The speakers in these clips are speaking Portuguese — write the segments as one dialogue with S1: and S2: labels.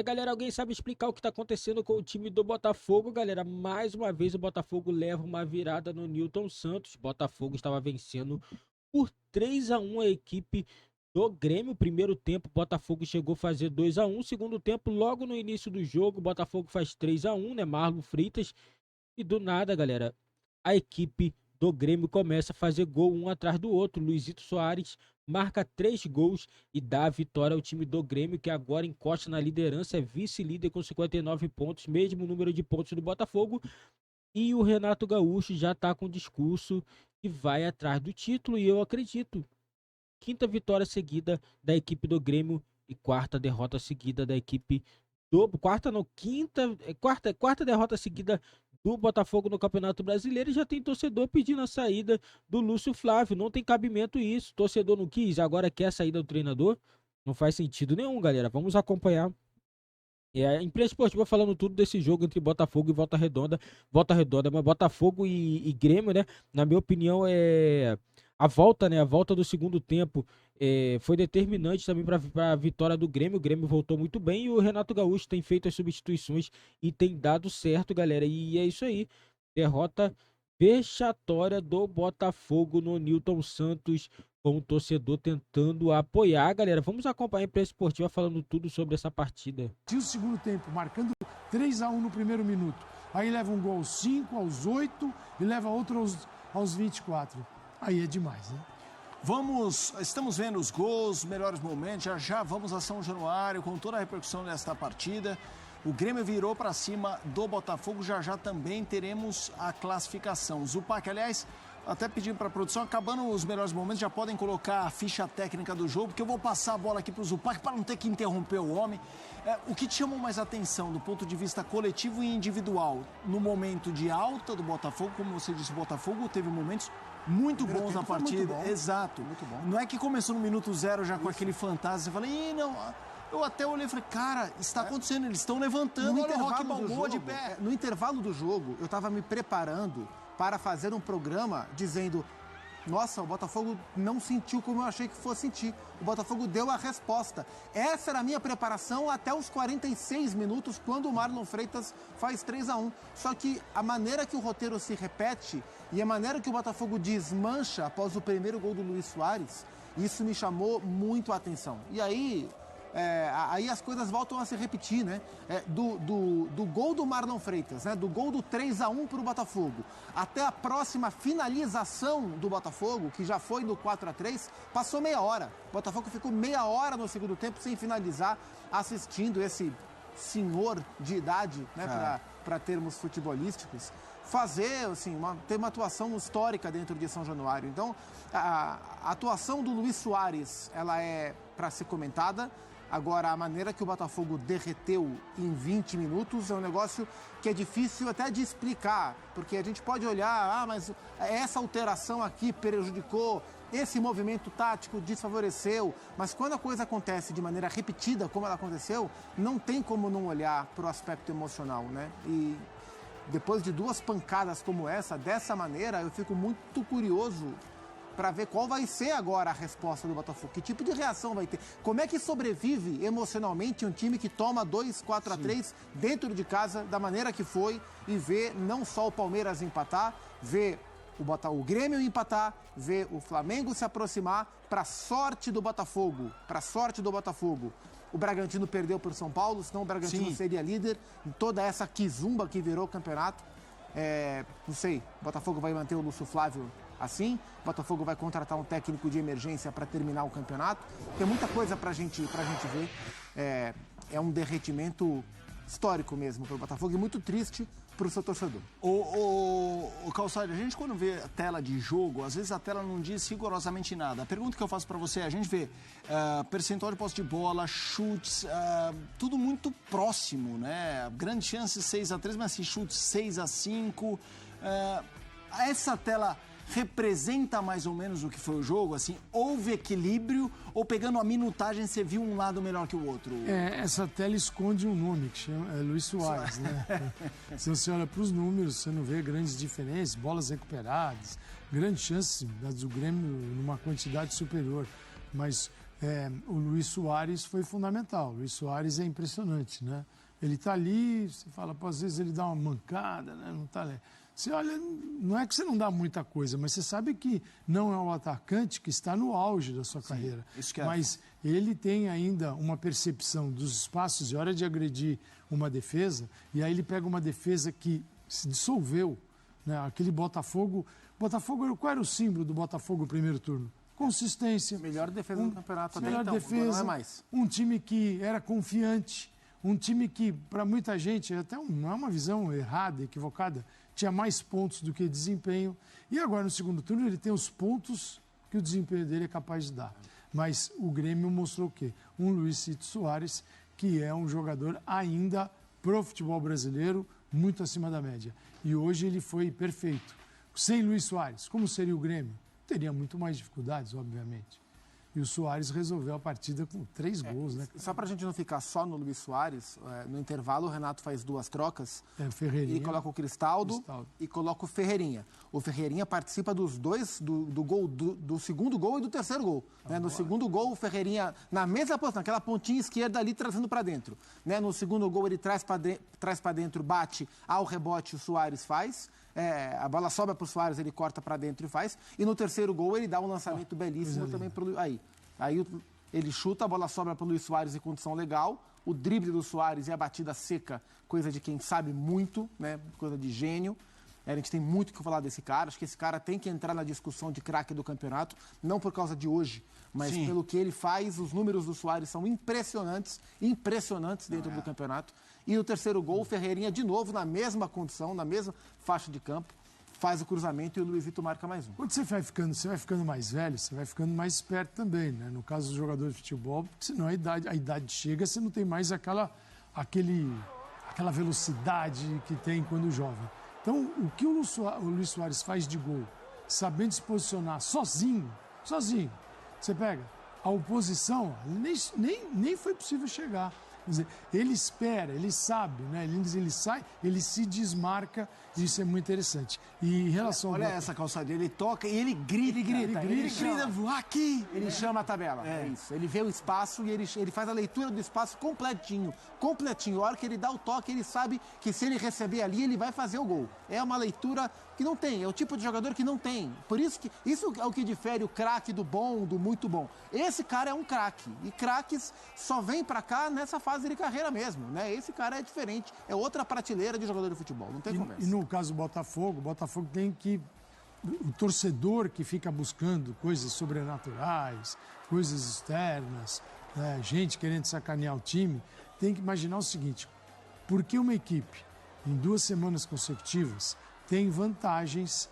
S1: Galera, alguém sabe explicar o que tá acontecendo com o time do Botafogo, galera? Mais uma vez o Botafogo leva uma virada no Newton Santos. Botafogo estava vencendo por 3-1 a equipe do Grêmio. Primeiro tempo, Botafogo chegou a fazer 2-1. Segundo tempo, logo no início do jogo, Botafogo faz 3-1, né? Marlon Freitas. E do nada, galera, a equipe do Grêmio começa a fazer gol um atrás do outro. Luizito Soares marca 3 gols e dá a vitória ao time do Grêmio, que agora encosta na liderança, é vice-líder com 59 pontos, mesmo número de pontos do Botafogo. E o Renato Gaúcho já tá com o discurso que vai atrás do título, e eu acredito. Quinta vitória seguida da equipe do Grêmio e quarta derrota seguida da equipe do... Quarta não, quinta... Quarta derrota seguida do Botafogo no Campeonato Brasileiro, e já tem torcedor pedindo a saída do Lúcio Flávio. Não tem cabimento isso. Torcedor não quis, agora quer a saída do treinador. Não faz sentido nenhum, galera. Vamos acompanhar. A imprensa esportiva falando tudo desse jogo entre Botafogo e Volta Redonda. Volta Redonda, mas Botafogo e Grêmio, né? Na minha opinião, a volta, né? A volta do segundo tempo foi determinante também para a vitória do Grêmio. O Grêmio voltou muito bem e o Renato Gaúcho tem feito as substituições e tem dado certo, galera. E é isso aí. Derrota vexatória do Botafogo no Newton Santos, com o torcedor tentando apoiar, galera. Vamos acompanhar a imprensa esportiva falando tudo sobre essa partida.
S2: E o segundo tempo, marcando 3-1 no primeiro minuto. Aí leva um gol aos 5, aos 8 e leva outro aos 24. Aí é demais, né?
S3: Estamos vendo os gols, melhores momentos, já vamos a São Januário com toda a repercussão desta partida. O Grêmio virou para cima do Botafogo, já também teremos a classificação. Zupac, aliás, até pedindo para a produção, acabando os melhores momentos, já podem colocar a ficha técnica do jogo, porque eu vou passar a bola aqui para o Zupac para não ter que interromper o homem. O que te chamou mais atenção do ponto de vista coletivo e individual? No momento de alta do Botafogo, como você disse, o Botafogo teve momentos muito bons na partida. Exato. Muito bom. Não é que começou no minuto 0 já com aquele fantasma, você fala, não... Eu até olhei e falei, cara, está acontecendo, eles estão levantando, olha o Rock Balboa de pé.
S4: No intervalo do jogo, eu estava me preparando para fazer um programa dizendo, nossa, o Botafogo não sentiu como eu achei que fosse sentir. O Botafogo deu a resposta. Essa era a minha preparação até os 46 minutos, quando o Marlon Freitas faz 3-1. Só que a maneira que o roteiro se repete e a maneira que o Botafogo desmancha após o primeiro gol do Luis Soares, isso me chamou muito a atenção. E aí... aí as coisas voltam a se repetir, né? Do gol do Marlon Freitas, né? Do gol do 3-1 para o Botafogo, até a próxima finalização do Botafogo, que já foi no 4-3, passou meia hora. O Botafogo ficou meia hora no segundo tempo sem finalizar, assistindo esse senhor de idade, né? Para termos futebolísticos, fazer, assim, ter uma atuação histórica dentro de São Januário. Então, a atuação do Luis Soares, ela é para ser comentada. Agora, a maneira que o Botafogo derreteu em 20 minutos é um negócio que é difícil até de explicar, porque a gente pode olhar, mas essa alteração aqui prejudicou, esse movimento tático desfavoreceu, mas quando a coisa acontece de maneira repetida, como ela aconteceu, não tem como não olhar para o aspecto emocional, né? E depois de 2 pancadas como essa, dessa maneira, eu fico muito curioso para ver qual vai ser agora a resposta do Botafogo. Que tipo de reação vai ter? Como é que sobrevive emocionalmente um time que toma 2-4-3 dentro de casa, da maneira que foi, e vê não só o Palmeiras empatar, vê o Grêmio empatar, vê o Flamengo se aproximar, para sorte do Botafogo. O Bragantino perdeu para o São Paulo, senão o Bragantino seria líder em toda essa quizumba que virou o campeonato. Não sei, o Botafogo vai manter o Lúcio Flávio assim, o Botafogo vai contratar um técnico de emergência para terminar o campeonato. Tem muita coisa pra gente ver. É um derretimento histórico mesmo para o Botafogo e muito triste para o seu torcedor.
S3: O Calçado, a gente quando vê a tela de jogo, às vezes a tela não diz rigorosamente nada. A pergunta que eu faço para você, a gente vê percentual de posse de bola, chutes, tudo muito próximo, né? Grande chance 6-3, mas assim, chutes 6-5. Essa tela representa mais ou menos o que foi o jogo? Assim, houve equilíbrio ou pegando a minutagem você viu um lado melhor que o outro?
S2: Essa tela esconde um nome que chama Luis Soares, né? Se você olha para os números, você não vê grandes diferenças, bolas recuperadas, grande chance do Grêmio numa quantidade superior. Mas o Luis Soares foi fundamental. O Luis Soares é impressionante, né? Ele está ali, você fala, pô, às vezes ele dá uma mancada, né? Não tá ali. Você olha, não é que você não dá muita coisa, mas você sabe que não é um atacante que está no auge da sua carreira. Mas ele tem ainda uma percepção dos espaços e hora de agredir uma defesa, e aí ele pega uma defesa que se dissolveu, né? Aquele Botafogo... qual era o símbolo do Botafogo no primeiro turno? Consistência.
S4: Melhor defesa do campeonato.
S2: Melhor
S4: então,
S2: defesa,
S4: não é mais.
S2: Um time que era confiante, um time que, para muita gente, até não é uma visão errada, equivocada, tinha mais pontos do que desempenho. E agora, no segundo turno, ele tem os pontos que o desempenho dele é capaz de dar. Mas o Grêmio mostrou o quê? Um Luizito Soares, que é um jogador ainda pro futebol brasileiro, muito acima da média. E hoje ele foi perfeito. Sem Luis Soares, como seria o Grêmio? Teria muito mais dificuldades, obviamente. E o Soares resolveu a partida com 3 gols, né?
S4: Só para a gente não ficar só no Luis Soares, no intervalo o Renato faz 2 trocas.
S2: O Ferreirinha.
S4: Ele coloca o Cristaldo e coloca o Ferreirinha. O Ferreirinha participa dos dois, do gol, do segundo gol e do terceiro gol. Né? No segundo gol, o Ferreirinha, na mesma posição, aquela pontinha esquerda ali, trazendo para dentro. Né? No segundo gol, ele traz para dentro, bate ao rebote, o Soares faz. A bola sobra para o Soares, ele corta para dentro e faz. E no terceiro gol, ele dá um lançamento belíssimo também para o... Aí ele chuta, a bola sobra para o Luis Soares em condição legal. O drible do Soares e a batida seca, coisa de quem sabe muito, né? Coisa de gênio. A gente tem muito o que falar desse cara. Acho que esse cara tem que entrar na discussão de craque do campeonato, não por causa de hoje, mas pelo que ele faz. Os números do Soares são impressionantes dentro do campeonato. E o terceiro gol, o Ferreirinha de novo na mesma condição, na mesma faixa de campo, faz o cruzamento e o Luizito marca mais um.
S2: Quando você vai ficando mais velho, você vai ficando mais esperto também, né? No caso do jogador de futebol, porque senão a idade chega, você não tem mais aquela velocidade que tem quando jovem. Então, o que o Luis Soares faz de gol, sabendo se posicionar sozinho, você pega a oposição, nem foi possível chegar. Quer dizer, ele espera, ele sabe, né? Ele sai, ele se desmarca, e isso é muito interessante. E em relação
S3: Olha essa calçadinha, ele toca e ele grita. Ele grita, voar aqui.
S4: Ele chama a tabela, é isso. Ele vê o espaço e ele faz a leitura do espaço completinho. A hora que ele dá o toque, ele sabe que se ele receber ali, ele vai fazer o gol. É uma leitura que não tem, é o tipo de jogador que não tem. Por isso é o que difere o craque do bom, do muito bom. Esse cara é um craque. E craques só vêm pra cá nessa fase de carreira mesmo, né? Esse cara é diferente, é outra prateleira de jogador de futebol, não tem conversa.
S2: E no caso do Botafogo, o Botafogo tem que... O torcedor que fica buscando coisas sobrenaturais, coisas externas, né? Gente querendo sacanear o time, tem que imaginar o seguinte: por que uma equipe, em 2 semanas consecutivas, tem vantagens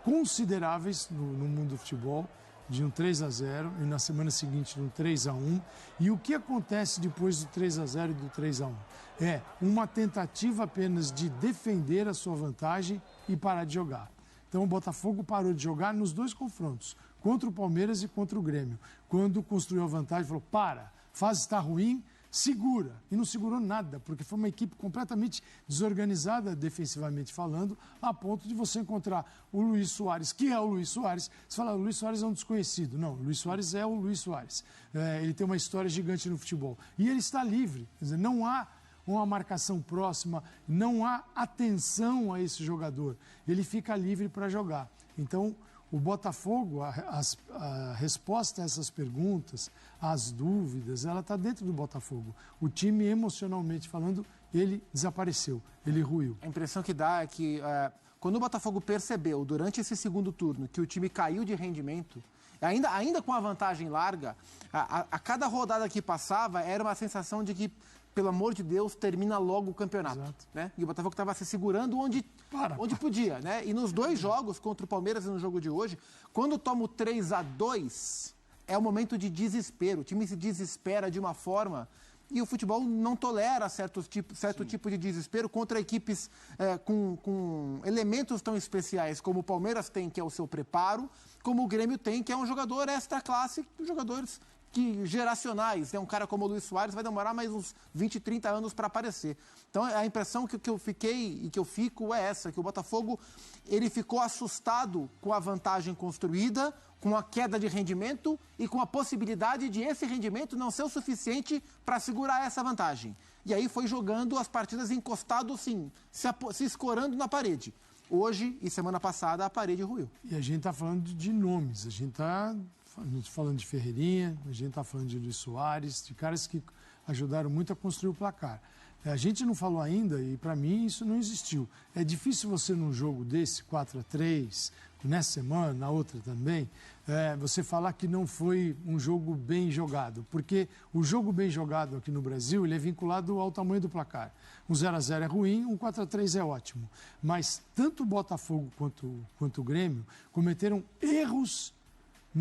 S2: consideráveis no mundo do futebol, de um 3-0 e na semana seguinte de um 3-1. E o que acontece depois do 3-0 e do 3-1? É uma tentativa apenas de defender a sua vantagem e parar de jogar. Então o Botafogo parou de jogar nos 2 confrontos, contra o Palmeiras e contra o Grêmio. Quando construiu a vantagem, falou, a fase está ruim, segura. E não segurou nada, porque foi uma equipe completamente desorganizada, defensivamente falando, a ponto de você encontrar o Luis Soares, que é o Luis Soares. Você fala, o Luis Soares é um desconhecido. Não, o Luis Soares é o Luis Soares. Ele tem uma história gigante no futebol. E ele está livre. Quer dizer, não há uma marcação próxima, não há atenção a esse jogador. Ele fica livre para jogar. Então, o Botafogo, a resposta a essas perguntas, às dúvidas, ela está dentro do Botafogo. O time, emocionalmente falando, ele desapareceu, ele ruiu.
S4: A impressão que dá é que quando o Botafogo percebeu, durante esse segundo turno, que o time caiu de rendimento, ainda com a vantagem larga, a cada rodada que passava era uma sensação de que, pelo amor de Deus, termina logo o campeonato. Né? E o Botafogo estava se segurando onde podia. Né? E nos 2 jogos, contra o Palmeiras e no jogo de hoje, quando toma o 3-2, é um momento de desespero. O time se desespera de uma forma... E o futebol não tolera certo tipo de desespero contra equipes com elementos tão especiais como o Palmeiras tem, que é o seu preparo, como o Grêmio tem, que é um jogador extra classe, jogadores geracionais, né? Um cara como o Luis Soares vai demorar mais uns 20, 30 anos para aparecer. Então, a impressão que eu fiquei e que eu fico é essa, que o Botafogo ele ficou assustado com a vantagem construída, com a queda de rendimento e com a possibilidade de esse rendimento não ser o suficiente para segurar essa vantagem. E aí foi jogando as partidas encostado, assim, se escorando na parede. Hoje e semana passada a parede ruiu.
S2: E a gente está falando de nomes, a gente está falando de Ferreirinha, a gente está falando de Luis Soares, de caras que ajudaram muito a construir o placar. A gente não falou ainda, e para mim isso não existiu. É difícil você num jogo desse, 4-3, nessa semana, na outra também, você falar que não foi um jogo bem jogado. Porque o jogo bem jogado aqui no Brasil, ele é vinculado ao tamanho do placar. Um 0-0 é ruim, um 4-3 é ótimo. Mas tanto o Botafogo quanto o Grêmio cometeram erros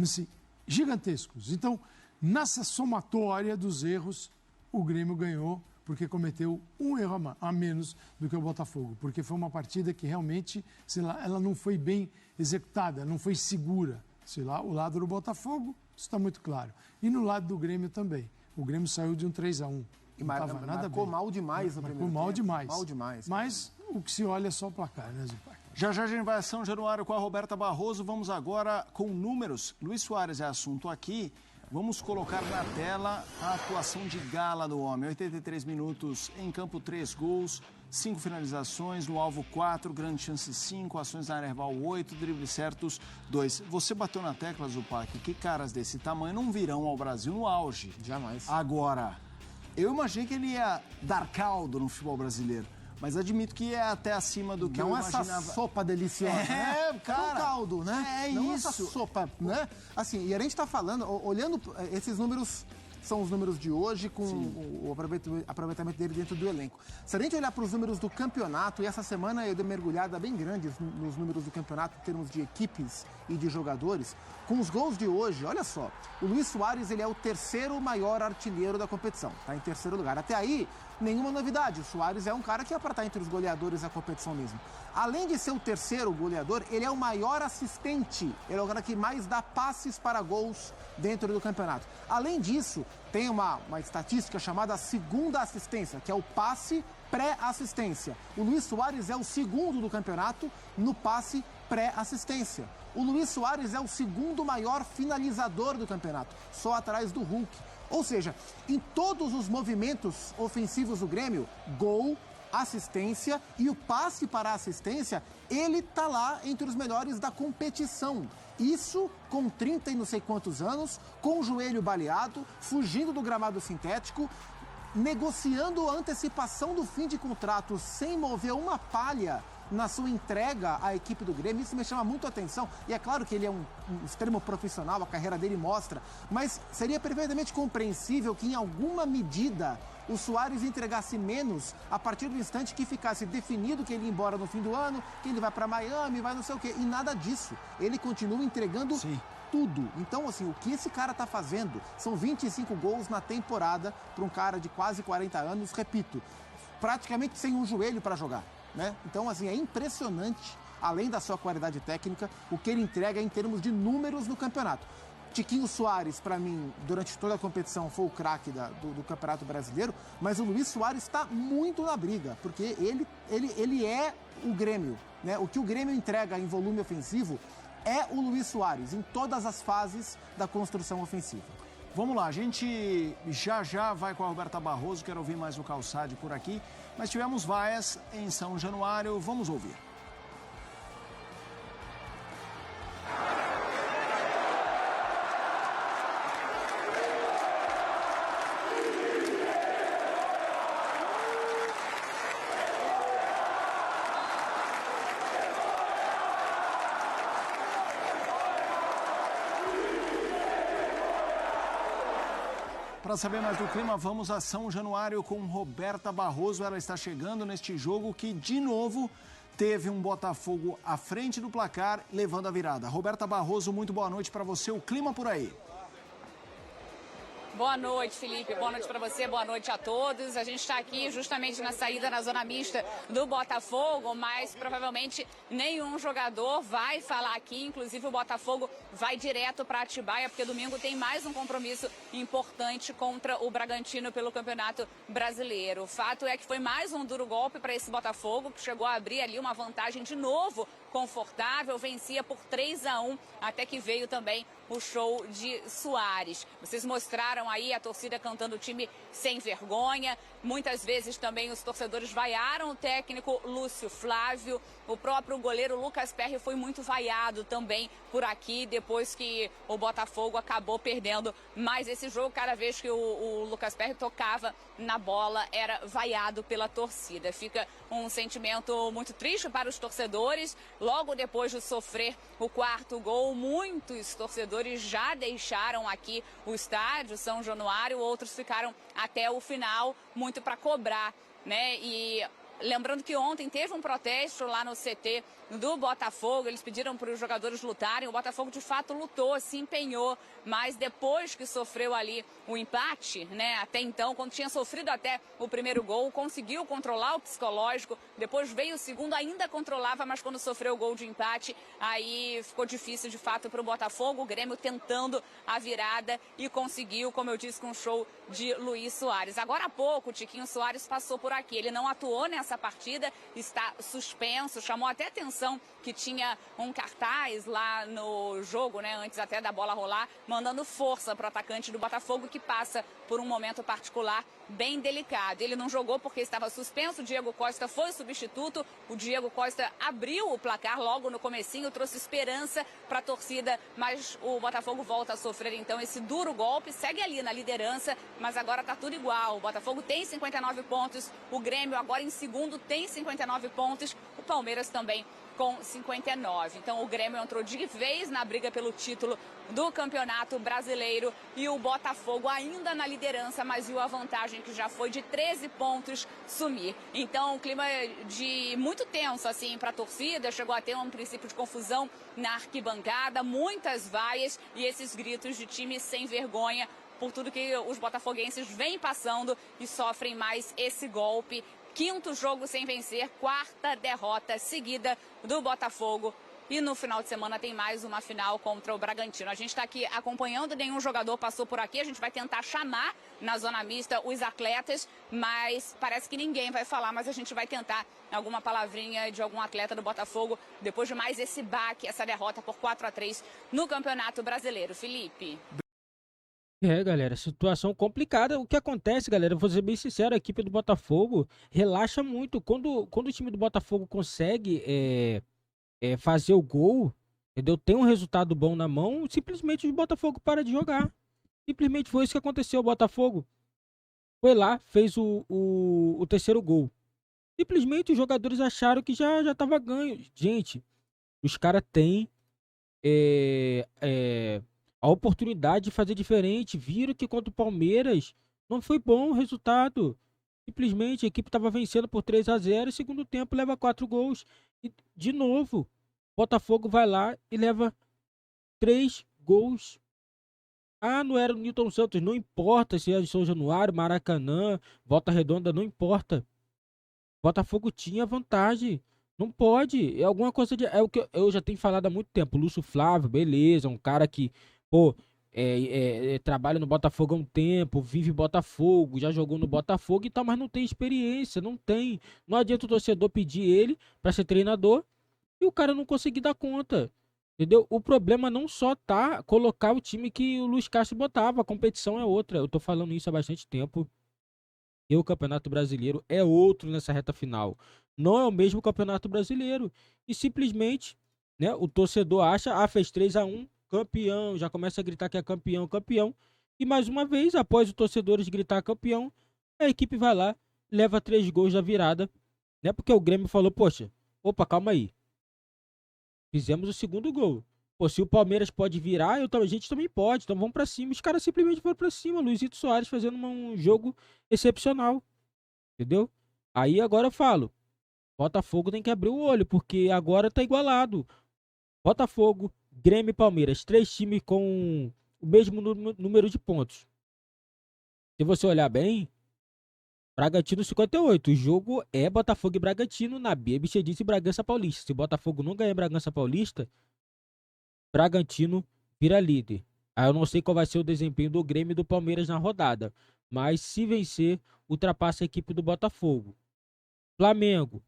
S2: assim, gigantescos. Então, nessa somatória dos erros, o Grêmio ganhou porque cometeu um erro a menos do que o Botafogo. Porque foi uma partida que realmente, sei lá, ela não foi bem executada, não foi segura. Sei lá, o lado do Botafogo, isso está muito claro. E no lado do Grêmio também. O Grêmio saiu de um 3-1.
S4: E marcou mal demais no primeiro tempo.
S2: Mal demais.
S4: Mal demais.
S2: Mas o que se olha é só o placar, né, Zupac?
S3: Já a gente vai a São Januário com a Roberta Barroso. Vamos agora com números. Luis Soares é assunto aqui. Vamos colocar na tela a atuação de gala do homem. 83 minutos em campo, 3 gols, 5 finalizações, no alvo 4, grande chance 5, ações na área rival 8, dribles certos 2. Você bateu na tecla, Zupac, que caras desse tamanho não virão ao Brasil no auge.
S4: Jamais.
S3: Agora, eu imaginei que ele ia dar caldo no futebol brasileiro. Mas admito que é até acima do que eu imaginava.
S4: Não essa sopa deliciosa, né?
S3: Cara.
S4: É um caldo, né?
S3: É
S4: não
S3: isso.
S4: Essa sopa, né? Assim, e a gente está falando, olhando esses números, são os números de hoje com o aproveitamento dele dentro do elenco. Se a gente olhar para os números do campeonato, e essa semana eu dei uma mergulhada bem grande nos números do campeonato em termos de equipes e de jogadores, com os gols de hoje, olha só, o Luis Soares ele é o terceiro maior artilheiro da competição, está em terceiro lugar. Até aí, nenhuma novidade, o Soares é um cara que é para estar entre os goleadores da competição mesmo. Além de ser o terceiro goleador, ele é o maior assistente, ele é o cara que mais dá passes para gols dentro do campeonato. Além disso, tem uma estatística chamada segunda assistência, que é o passe pré-assistência. O Luis Soares é o segundo do campeonato no passe pré-assistência. O Luis Soares é o segundo maior finalizador do campeonato, só atrás do Hulk. Ou seja, em todos os movimentos ofensivos do Grêmio, gol, assistência e o passe para a assistência, ele está lá entre os melhores da competição. Isso com 30 e não sei quantos anos, com o joelho baleado, fugindo do gramado sintético, negociando a antecipação do fim de contrato sem mover uma palha na sua entrega à equipe do Grêmio. Isso me chama muito a atenção. E é claro que ele é um extremo profissional, a carreira dele mostra, mas seria perfeitamente compreensível que, em alguma medida, o Soares entregasse menos a partir do instante que ficasse definido que ele ia embora no fim do ano, que ele vai para Miami, vai não sei o quê. E nada disso. Ele continua entregando tudo. Então, assim, o que esse cara tá fazendo são 25 gols na temporada para um cara de quase 40 anos, repito, praticamente sem um joelho para jogar, né? Então, assim, é impressionante, além da sua qualidade técnica, o que ele entrega em termos de números no campeonato. Tiquinho Soares, para mim, durante toda a competição, foi o craque do Campeonato Brasileiro, mas o Luis Soares está muito na briga, porque ele é o Grêmio, né? O que o Grêmio entrega em volume ofensivo é o Luis Soares, em todas as fases da construção ofensiva.
S3: Vamos lá, a gente já vai com a Roberta Barroso, quero ouvir mais o Calçade por aqui, mas tivemos vaias em São Januário, vamos ouvir. Para saber mais do clima, vamos a São Januário com Roberta Barroso. Ela está chegando neste jogo que, de novo, teve um Botafogo à frente do placar, levando a virada. Roberta Barroso, muito boa noite para você. O clima por aí?
S5: Boa noite, Felipe. Boa noite para você, boa noite a todos. A gente está aqui justamente na saída na zona mista do Botafogo, mas provavelmente nenhum jogador vai falar aqui. Inclusive o Botafogo vai direto para Atibaia, porque domingo tem mais um compromisso importante contra o Bragantino pelo Campeonato Brasileiro. O fato é que foi mais um duro golpe para esse Botafogo, que chegou a abrir ali uma vantagem de novo confortável, vencia por 3-1, até que veio também o show de Soares. Vocês mostraram aí a torcida cantando o time sem vergonha. Muitas vezes também os torcedores vaiaram o técnico Lúcio Flávio. O próprio goleiro Lucas Perry foi muito vaiado também por aqui, depois que o Botafogo acabou perdendo mais esse jogo. Cada vez que o Lucas Perry tocava na bola, era vaiado pela torcida. Fica um sentimento muito triste para os torcedores. Logo depois de sofrer o quarto gol, muitos torcedores já deixaram aqui o estádio São Januário, outros ficaram até o final, muito para cobrar, né? E lembrando que ontem teve um protesto lá no CT do Botafogo, eles pediram para os jogadores lutarem, o Botafogo de fato lutou, se empenhou, mas depois que sofreu ali o empate, né, até então, quando tinha sofrido até o primeiro gol, conseguiu controlar o psicológico, depois veio o segundo, ainda controlava, mas quando sofreu o gol de empate, aí ficou difícil de fato para o Botafogo, o Grêmio tentando a virada e conseguiu, como eu disse, com o show de Luís Soares. Agora há pouco, o Tiquinho Soares passou por aqui, ele não atuou nessa partida, está suspenso, chamou até atenção que tinha um cartaz lá no jogo, né, antes até da bola rolar, mandando força para o atacante do Botafogo, que passa por um momento particular bem delicado. Ele não jogou porque estava suspenso, o Diego Costa foi o substituto, o Diego Costa abriu o placar logo no comecinho, trouxe esperança para a torcida, mas o Botafogo volta a sofrer então esse duro golpe, segue ali na liderança, mas agora está tudo igual. O Botafogo tem 59 pontos, o Grêmio agora em segundo tem 59 pontos, o Palmeiras também com 59. Então o Grêmio entrou de vez na briga pelo título do Campeonato Brasileiro e o Botafogo ainda na liderança, mas viu a vantagem que já foi de 13 pontos sumir. Então um clima de muito tenso assim para a torcida, chegou a ter um princípio de confusão na arquibancada, muitas vaias e esses gritos de time sem vergonha por tudo que os botafoguenses vêm passando e sofrem mais esse golpe. Quinto jogo sem vencer, quarta derrota seguida do Botafogo. E no final de semana tem mais uma final contra o Bragantino. A gente está aqui acompanhando, nenhum jogador passou por aqui. A gente vai tentar chamar na zona mista os atletas, mas parece que ninguém vai falar. Mas a gente vai tentar alguma palavrinha de algum atleta do Botafogo depois de mais esse baque, essa derrota por 4-3 no Campeonato Brasileiro. Felipe.
S1: Galera, situação complicada. O que acontece, galera, eu vou ser bem sincero, a equipe do Botafogo relaxa muito. Quando o time do Botafogo consegue fazer o gol, entendeu? Tem um resultado bom na mão, simplesmente o Botafogo para de jogar. Simplesmente foi isso que aconteceu. O Botafogo foi lá, fez o terceiro gol. Simplesmente os jogadores acharam que já estava ganho. Gente, os caras têm a oportunidade de fazer diferente. Viram que contra o Palmeiras não foi bom o resultado. Simplesmente a equipe estava vencendo por 3-0 e segundo tempo leva 4 gols. E, de novo, Botafogo vai lá e leva 3 gols. Ah, não era o Nilton Santos. Não importa se é de São Januário, Maracanã, Volta Redonda, não importa. Botafogo tinha vantagem. Não pode. É alguma coisa de. É o que eu já tenho falado há muito tempo. Lúcio Flávio, beleza, um cara que, pô, trabalha no Botafogo há um tempo, vive Botafogo, já jogou no Botafogo e tal, mas não tem experiência, não tem. Não adianta o torcedor pedir ele pra ser treinador e o cara não conseguir dar conta. Entendeu? O problema não só tá colocar o time que o Luiz Castro botava, a competição é outra. Eu tô falando isso há bastante tempo. E o Campeonato Brasileiro é outro nessa reta final. Não é o mesmo Campeonato Brasileiro. E simplesmente, né, o torcedor acha, fez 3-1, campeão, já começa a gritar que é campeão, campeão. E mais uma vez, após os torcedores gritar campeão, a equipe vai lá, leva 3 gols da virada, né? Porque o Grêmio falou, poxa, opa, calma aí. Fizemos o segundo gol. Pô, se o Palmeiras pode virar, a gente também pode. Então vamos pra cima. Os caras simplesmente foram pra cima. Luizito Soares fazendo um jogo excepcional. Entendeu? Aí agora eu falo. Botafogo tem que abrir o olho, porque agora tá igualado. Botafogo, Grêmio e Palmeiras. 3 times com o mesmo número de pontos. Se você olhar bem, Bragantino 58. O jogo é Botafogo e Bragantino na Bia Bichedice e Bragança Paulista. Se o Botafogo não ganhar Bragança Paulista, Bragantino vira líder. Aí eu não sei qual vai ser o desempenho do Grêmio e do Palmeiras na rodada. Mas se vencer, ultrapassa a equipe do Botafogo. Flamengo.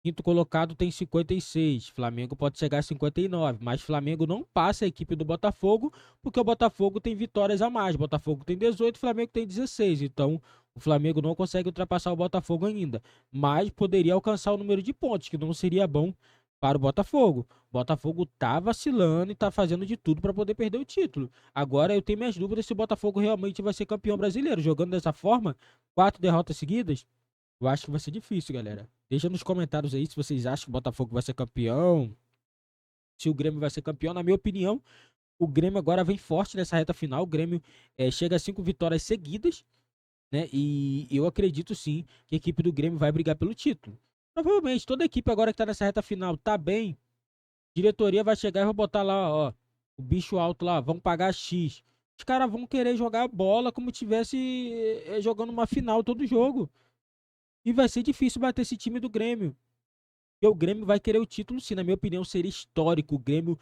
S1: Quinto colocado tem 56. Flamengo pode chegar a 59. Mas Flamengo não passa a equipe do Botafogo, porque o Botafogo tem vitórias a mais. O Botafogo tem 18, o Flamengo tem 16. Então, o Flamengo não consegue ultrapassar o Botafogo ainda. Mas poderia alcançar o número de pontos, que não seria bom para o Botafogo. O Botafogo tá vacilando e tá fazendo de tudo para poder perder o título. Agora eu tenho minhas dúvidas se o Botafogo realmente vai ser campeão brasileiro. Jogando dessa forma, 4 derrotas seguidas, eu acho que vai ser difícil, galera. Deixa nos comentários aí se vocês acham que o Botafogo vai ser campeão, se o Grêmio vai ser campeão. Na minha opinião, o Grêmio agora vem forte nessa reta final. O Grêmio chega a 5 vitórias seguidas, né? E eu acredito sim que a equipe do Grêmio vai brigar pelo título. Provavelmente toda a equipe agora que tá nessa reta final tá bem. Diretoria vai chegar e vai botar lá, ó, o bicho alto lá, vão pagar X. Os caras vão querer jogar bola como tivesse jogando uma final todo jogo. E vai ser difícil bater esse time do Grêmio. Porque o Grêmio vai querer o título, sim. Na minha opinião, seria histórico o Grêmio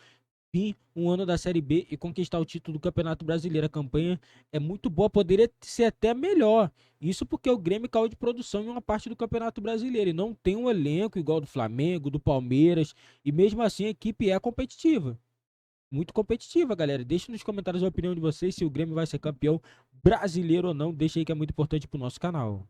S1: vir um ano da Série B e conquistar o título do Campeonato Brasileiro. A campanha é muito boa, poderia ser até melhor. Isso porque o Grêmio caiu de produção em uma parte do Campeonato Brasileiro. E não tem um elenco igual do Flamengo, do Palmeiras. E mesmo assim a equipe é competitiva. Muito competitiva, galera. Deixe nos comentários a opinião de vocês se o Grêmio vai ser campeão brasileiro ou não. Deixa aí que é muito importante pro nosso canal.